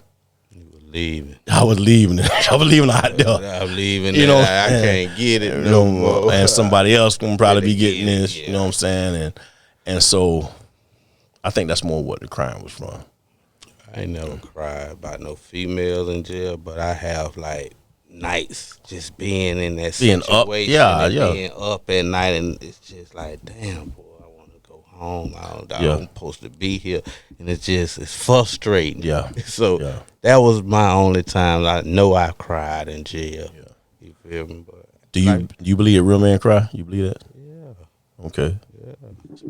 You were leaving. I was leaving. I was leaving out there. I'm leaving. You know, I can't get it no more. And somebody else gonna probably be getting Get it, this. yeah. You know what I'm saying? And so I think that's more what the crying was from. I ain't never cried about no females in jail, but I have like nights just being in that Being up, situation. yeah, and yeah. Being up at night, and it's just like, damn, boy, I want to go home. I'm supposed to be here, and it's frustrating. Yeah. So Yeah. that was my only time I know I cried in jail. Yeah. You feel me? But Do you believe a real man cry? You believe that? yeah, Okay. Yeah.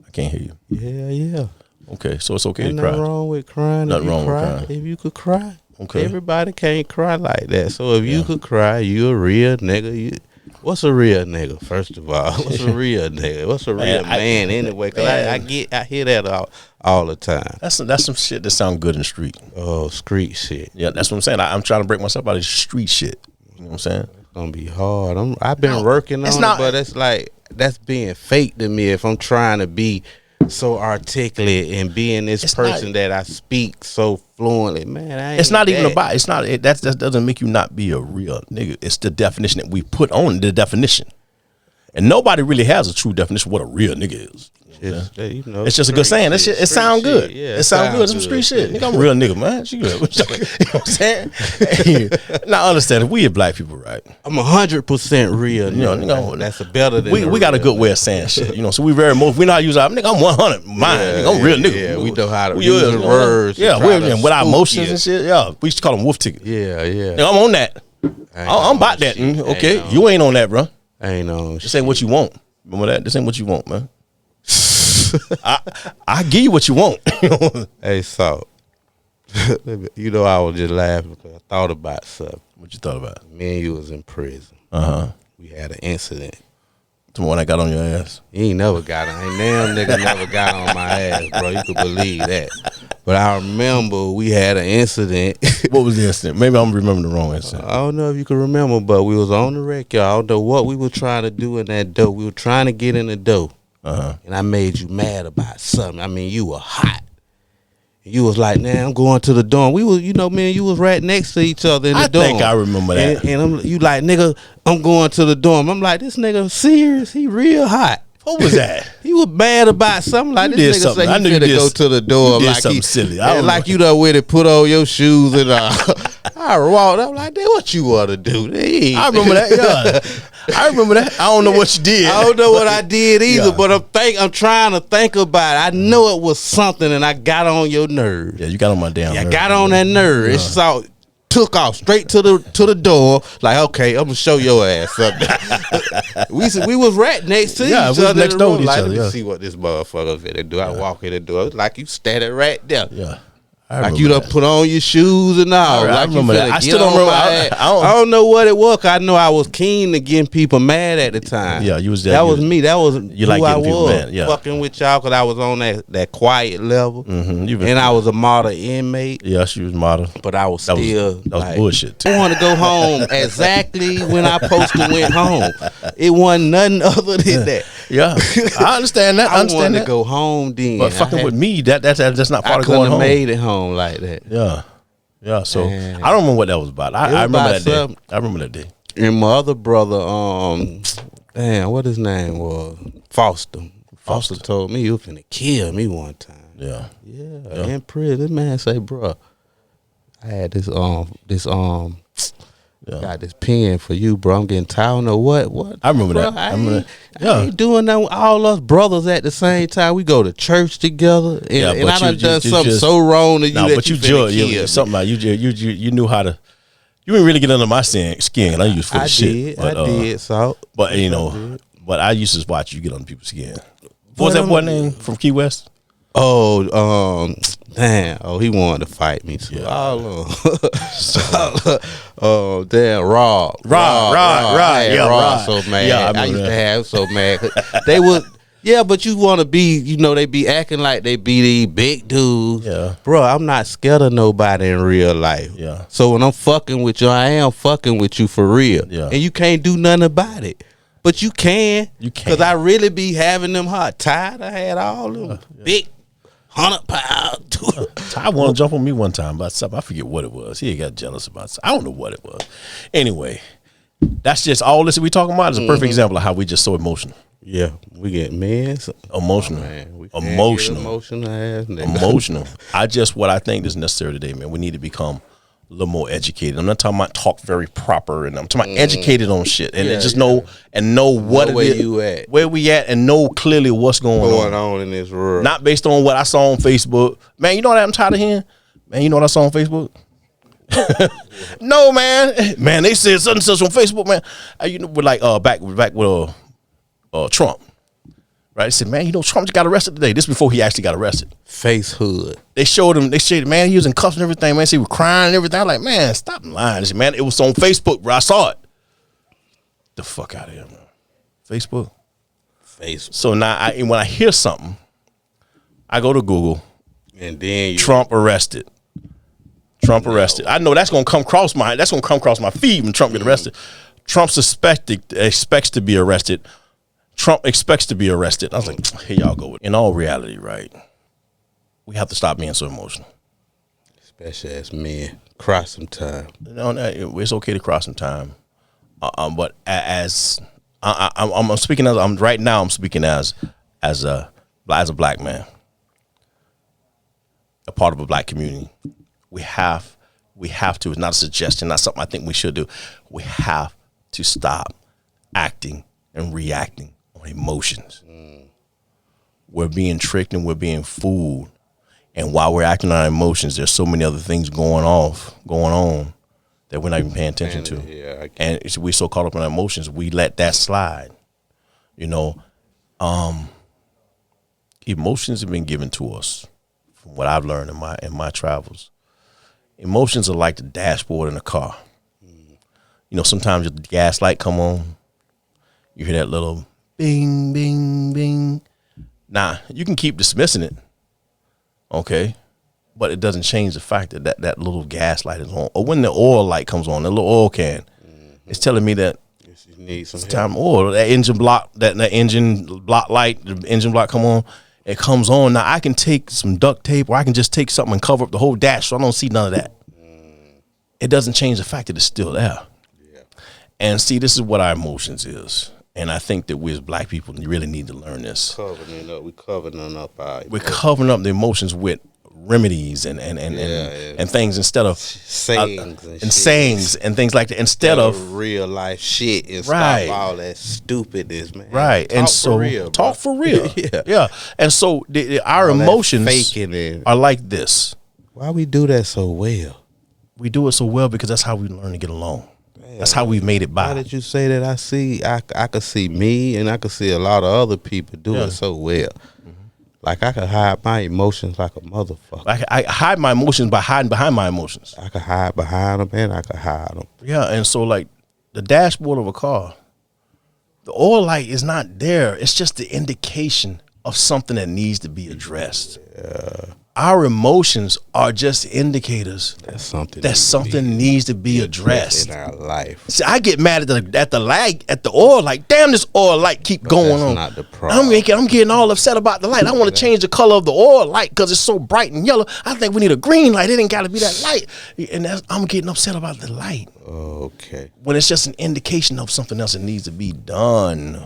I can't hear you. yeah. Okay, so it's okay Ain't to cry. nothing wrong with crying. Nothing if you wrong with cry, crying. If you could cry. Okay. Everybody can't cry like that. So if you could cry, you a real nigga. What's a real nigga? First of all, what's a real nigga? What's a real man anyway? Cause I hear that all the time. That's some shit that sound good in the street. Oh, street shit. Yeah, that's what I'm saying. I'm trying to break myself out of street shit. You know what I'm saying? It's gonna be hard. I've been working on it, but it's like that's being fake to me. If I'm trying to be so articulate and being this person that I speak so fluently, man. It's not even about. It's not. That doesn't make you not be a real nigga. It's the definition that we put on the definition, and nobody really has a true definition of what a real nigga is. It's just a good saying. It sound good. Yeah, it sound good. Some street shit. Nigga, I'm a real nigga, man. You know what I'm saying? Now understand, if we are black people, right? I'm 100% real. You know, that's better than we got a good way of saying shit. You know, so we very most. We know how to use our nigga. I'm 100. Nigga, I'm a real nigga. Yeah, we know how to use words. Yeah, with our emotions and shit. Yeah, we used to call them wolf tickets. Yeah. Nigga, I'm on that. I'm about that. Okay, you ain't on that, bro. I ain't on. This ain't what you want. Remember that? This ain't what you want, man. I give you what you want. Hey, Salt. You know, I was just laughing because I thought about something. What you thought about? Me and you was in prison. We had an incident. The one I got on your ass. You ain't never got on. Ain't damn nigga never got on my ass, bro. You could believe that. But I remember we had an incident. What was the incident? Maybe I'm remembering the wrong incident. I don't know if you can remember, but we was on the wreck, y'all. I don't know what we were trying to do in that dough. We were trying to get in the dough. And I made you mad about something. I mean, you were hot. You was like, nah, I'm going to the dorm. We was, me and you was right next to each other in the dorm. I think I remember that. And you like, nigga, I'm going to the dorm. I'm like, this nigga serious? He real hot. What was that? He was mad about something. Like, You this did nigga something. I say knew he you finna did go to the door. you did Like something silly. I and don't like know. you done with it, put on your shoes and I walked up like, "Damn, what you want to do?" I remember that. Yeah, I remember that. I don't know what you did. I don't know what I did either, Yeah. but I'm trying to think about it. I know it was something, and I got on your nerves. Yeah, you got on my damn. I nerves. got on that nerve. Yeah. It's all took off straight to the door. Like, okay, I'm gonna show your ass something. we was right next to Yeah, each we was other. next in the door room. to each Like, other, let me yeah. see what this motherfucker finna do. I walk in the door like you standing right there. Yeah, Like you done put on your shoes and all. I Like you remember finna that. I get still don't on remember. my ass. I I don't know what it was. 'Cause I know I was keen to getting people mad at the time. Yeah, you was That was you- me. That was you who like I getting people was. mad, yeah. Fucking with y'all because I was on that quiet level. Mm-hmm. And I was a model inmate. Yeah, she was model. But I was That was- still that was like, bullshit. I want to go home exactly when I supposed to went home. It wasn't nothing other than that. Yeah, I understand that. I I understand wanted that. to go home then. But fucking with me, that's not I part of couldn't going have home. made it home like that. Yeah, yeah. So Man. I don't remember what that was about. It I was remember about that day. something. I remember that day. And my other brother, damn, what his name was? Foster. Foster told me he was finna kill me one time. Yeah, Yeah, in prison. This man say, bro, I had this got this pen for you, bro. I'm getting tired. I don't know what. I remember bro, that. I remember that. I ain't doing that with all us brothers at the same time. We go to church together, and, Yeah, and but I done you done something just- so wrong to you no, that but you finna judge. kill You me. something like you knew how to. You didn't really get under my skin. I used for the I shit. did, I did. So, But but I used to watch you get on people's skin. What was that boy name from Key West? damn. Oh, he wanted to fight me too. Yeah. All oh, damn, Rob. Rod. I had Yeah, Rod Rod. so mad. Yeah, I I used remember to that. have so mad. They would, yeah, but you want to be, they be acting like they be these big dudes. Yeah. Bro, I'm not scared of nobody in real life. Yeah. So when I'm fucking with you, I am fucking with you for real. Yeah. And you can't do nothing about it. But you can. You can. Because I really be having them hot. Tired. I had all them big 100-pound. Ty wanted to jump on me one time about something. I forget what it was. He got jealous about something. I don't know what it was. Anyway, that's just all this we talking about is a perfect example of how we just so emotional. Yeah, we get men. Emotional. Man, we Emotional. emotional ass nigga. Emotional. What I think is necessary today, man. We need to become a little more educated. I'm not talking about talk very proper, and I'm talking about educated on shit and just know what Know it where is, you at. where we at, and know clearly what's going on. in this world. Not based on what I saw on Facebook. Man, you know what I'm tired of hearing? Man, you know what I saw on Facebook? No, man. Man, they said such and such on Facebook, man. With like back with Trump. Right? They said, man, Trump just got arrested today. This before he actually got arrested. Face hood. They showed man, he was in cuffs and everything, man. He was crying and everything. I'm like, man, stop lying. I said, man, it was on Facebook, bro. I saw it. The fuck out of here, man. Facebook. So now when I hear something, I go to Google. And then Trump arrested. I know that's gonna come across my feed when Trump get arrested. Trump expects to be arrested. Trump expects to be arrested. I was like, here y'all go. In all reality, right? We have to stop being so emotional. Especially as men. Cry sometime. It's okay to cry sometime. But I'm speaking as a black man, a part of a black community. We have to. It's not a suggestion, not something I think we should do. We have to stop acting and reacting on emotions. We're being tricked and we're being fooled. And while we're acting on our emotions, there's so many other things going on that we're not even paying attention to. Yeah, And we're so caught up in our emotions, we let that slide. Emotions have been given to us from what I've learned in my travels. Emotions are like the dashboard in a car. Sometimes your gas light come on. You hear that little bing, bing, bing. Nah, you can keep dismissing it. Okay. but it doesn't change the fact that that little gas light is on. Or when the oil light comes on, the little oil can, it's telling me that You need some it's help. time oil. That engine block, that engine block light, the engine block come on. It comes on. Now I can take some duct tape, or I can just take something and cover up the whole dash, so I don't see none of that. It doesn't change the fact that it's still there. Yeah. And see, this is what our emotions is. And I think that we as black people really need to learn this. We covering up our We're covering up the emotions with remedies and things instead of sayings and shit. sayings and things like that instead of real life shit and Right. stop all that stupidness, man. right. Talk And for so real, bro. talk for real. Yeah. Yeah. And so our All that emotions faking and are like this. why we do that so well? We do it so well because that's how we learn to get along. That's how we've made it Why by. did you say that? I could see me and I could see a lot of other people do Yeah. it so well. Like I could hide my emotions like a motherfucker. I hide my emotions by hiding behind my emotions. I could hide behind them and I could hide them. Yeah, and so like the dashboard of a car, the oil light is not there. It's just the indication of something that needs to be addressed. Our emotions are just indicators That's something. that something needs to be addressed. in our life. See, I get mad at the light, at the oil light. Damn, this oil light keep going that's on. not the problem. I'm getting all upset about the light. I want to change the color of the oil light because it's so bright and yellow. I think we need a green light. It ain't got to be that light. And I'm getting upset about the light Okay. when it's just an indication of something else that needs to be done.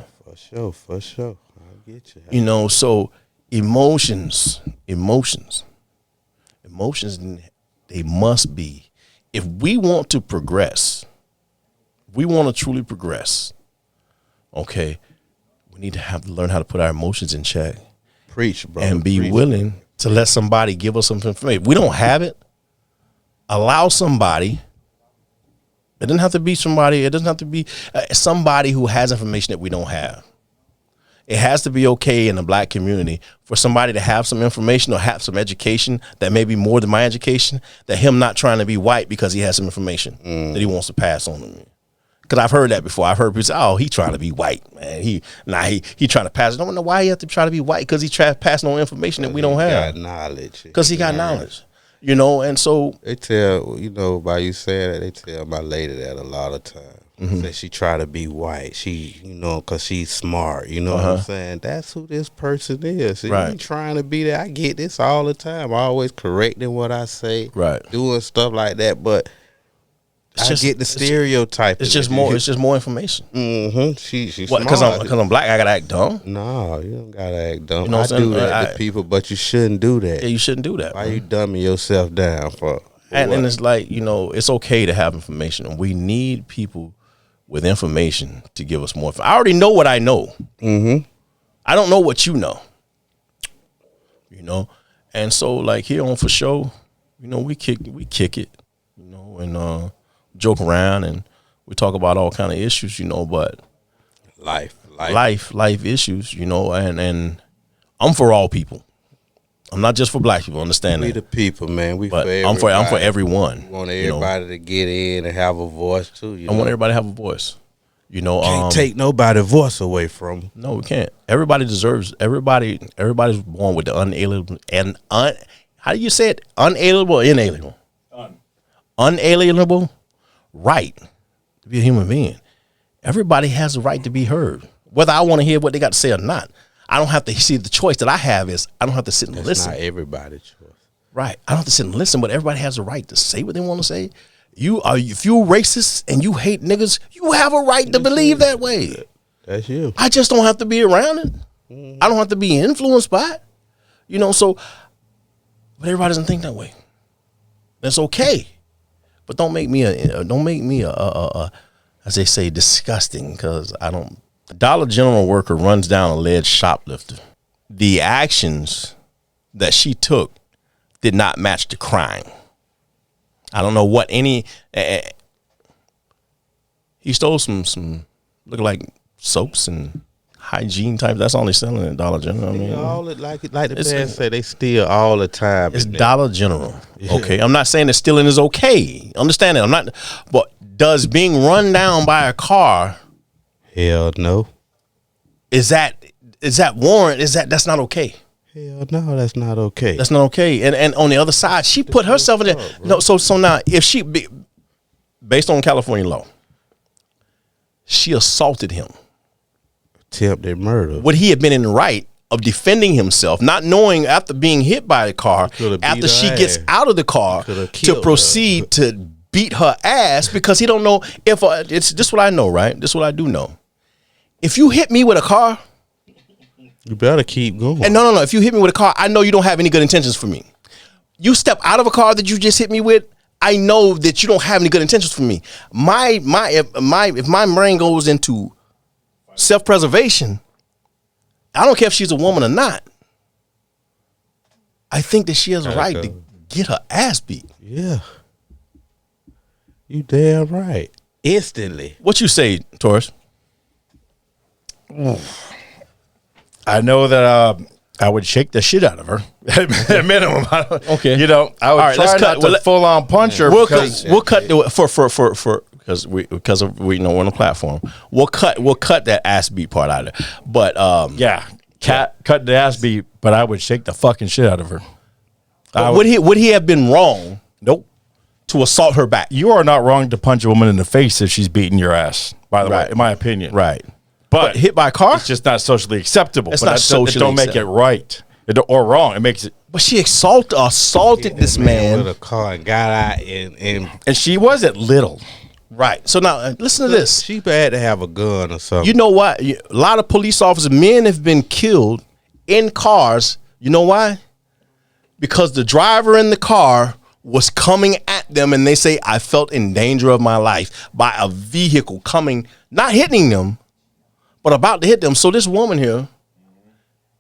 For sure. I get you. You know, so emotions, they must be. If we want to progress, we want to truly progress, okay, we need to learn how to put our emotions in check Preach, bro. and be Preach. willing to let somebody give us some information. If we don't have it, allow somebody. It doesn't have to be somebody. It doesn't have to be somebody who has information that we don't have. It has to be okay in the black community for somebody to have some information or have some education that may be more than my education, that him not trying to be white because he has some information that he wants to pass on to me. Because I've heard that before. I've heard people say, oh, he trying to be white, man. He trying to pass it. I don't know why he have to try to be white, because he passing on information that we don't have. Got knowledge. Because he got knowledge. You know, and so They tell, by you saying that, they tell my lady that a lot of times. That she try to be white. She, because she's smart. You know what I'm saying? That's who this person is. See, Right. he trying to be that. I get this all the time. Always correcting what I say. Right. Doing stuff like that. But I get the stereotype. It's just more. It's just more information. She's What? smart. Because I'm black, I gotta act dumb. No, you don't gotta act dumb. You know what I I'm do saying? that to people, but you shouldn't do that. Yeah, you shouldn't do that. Why man. you dumbing yourself down for? And it's like, it's okay to have information, and we need people with information to give us more. I already know what I know. I don't know what you know. And so like here on For Show, we kick it, and joke around, and we talk about all kind of issues, but life issues, and I'm for all people. I'm not just for black people. Understand We that. the people, man. We But for I'm for everyone. We want everybody to get in and have a voice too. I want everybody to have a voice. Can't take nobody's voice away from them. No, we can't. Everybody's born with the unalienable and how do you say it? Unalienable or inalienable? Unalienable right to be a human being. Everybody has the right to be heard, whether I want to hear what they got to say or not. I don't have to see. The choice that I have is I don't have to sit and That's listen. not everybody's choice. Right. I don't have to sit and listen, but everybody has the right to say what they want to say. If you're racist and you hate niggas, you have a right to believe that way. That's you. I just don't have to be around it. I don't have to be influenced by it. So, but everybody doesn't think that way. That's okay. But don't make me as they say, disgusting, because I don't. A Dollar General worker runs down an alleged shoplifter. The actions that she took did not match the crime. I don't know what any. He stole some look like soaps and hygiene type. That's all they're selling at Dollar General. I mean, Like the man said, they steal all the time. it's in there. Dollar General. Okay, I'm not saying that stealing is okay. Understand that? I'm not. But does being run down by a car, Hell no. is that warrant? That's not okay? Hell no, that's not okay. That's not okay. And on the other side, she put herself in there. No, so now if she, based on California law, she assaulted him. Attempted murder. Would he have been in the right of defending himself, not knowing after being hit by the car, after she gets out of the car, to proceed to beat her ass because he don't know if it's this what I know, right? This what I do know. If you hit me with a car, you better keep going. And no. If you hit me with a car, I know you don't have any good intentions for me. You step out of a car that you just hit me with, I know that you don't have any good intentions for me. If my brain goes into self-preservation, I don't care if she's a woman or not. I think that she has a right to get her ass beat. Yeah. You damn right. Instantly. What you say, Taurus? I know that I would shake the shit out of her at minimum. Okay, you know, I would try not to full on punch her. We'll cut for because we know we're on a platform. We'll cut that ass beat part out of it. But cut the ass beat. But I would shake the fucking shit out of her. Would he have been wrong? Nope. To assault her back. You are not wrong to punch a woman in the face if she's beating your ass. By the way, in my opinion, right. But hit by a car, it's just not socially acceptable. It's not socially don't make it right or wrong. It makes it. But she assaulted this man with a car and got out and she wasn't little. Right. So now listen to this. She had to have a gun or something. You know what? A lot of police officers, men have been killed in cars. You know why? Because the driver in the car was coming at them, and they say, I felt in danger of my life by a vehicle coming, not hitting them, but about to hit them. So this woman here,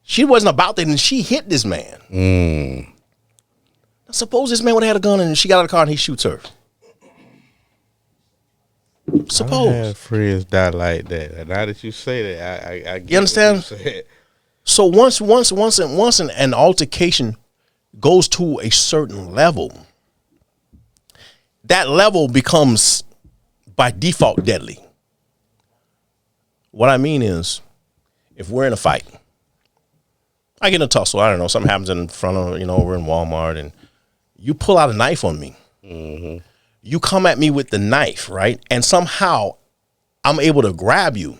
she wasn't about that, and she hit this man. Now, suppose this man would have had a gun, and she got out of the car, and he shoots her. Suppose. I have friends die like that. And now that you say that, I get you understand? So once an altercation goes to a certain level, that level becomes by default deadly. What I mean is, if we're in a fight, I get in a tussle, I don't know, something happens in front of, we're in Walmart, and you pull out a knife on me. Mm-hmm. You come at me with the knife, right? And somehow I'm able to grab you.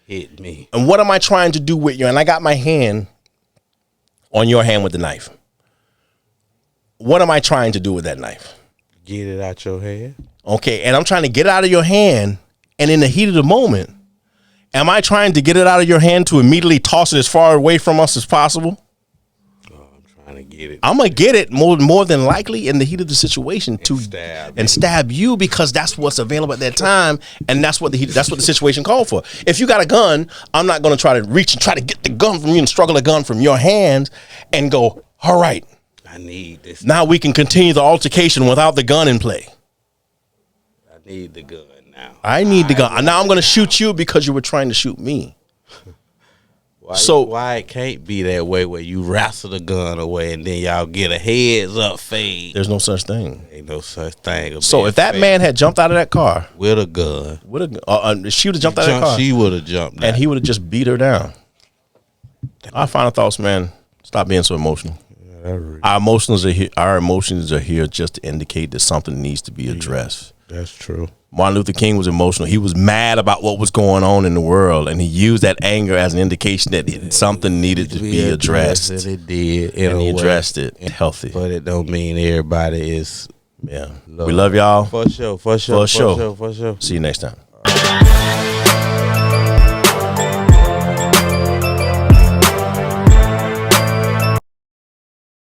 Hit me. And what am I trying to do with you? And I got my hand on your hand with the knife. What am I trying to do with that knife? Get it out your hand. Okay, and I'm trying to get it out of your hand, and in the heat of the moment, am I trying to get it out of your hand to immediately toss it as far away from us as possible? Oh, I'm trying to get it. I'm gonna get it more than likely in the heat of the situation and stab you because that's what's available at that time, and that's what the situation called for. If you got a gun, I'm not gonna try to reach and try to get the gun from you and struggle the gun from your hands and go, all right, I need this. Now we can continue the altercation without the gun in play. I need the gun now. I need the gun. Now I'm going to shoot you because you were trying to shoot me. Why it can't be that way where you wrestle the gun away and then y'all get a heads up fade? There's no such thing. Ain't no such thing. So if that man had jumped out of that car with a gun, she would have jumped out of that car. She would have jumped, and he would have just beat her down. Our final thoughts, man. Stop being so emotional. Our emotions are here just to indicate that something needs to be addressed. That's true. Martin Luther King was emotional. He was mad about what was going on in the world, and he used that anger as an indication that something needed to be addressed. And it did. And he addressed it healthy. But it don't mean everybody is. Yeah. We love y'all. For sure. See you next time.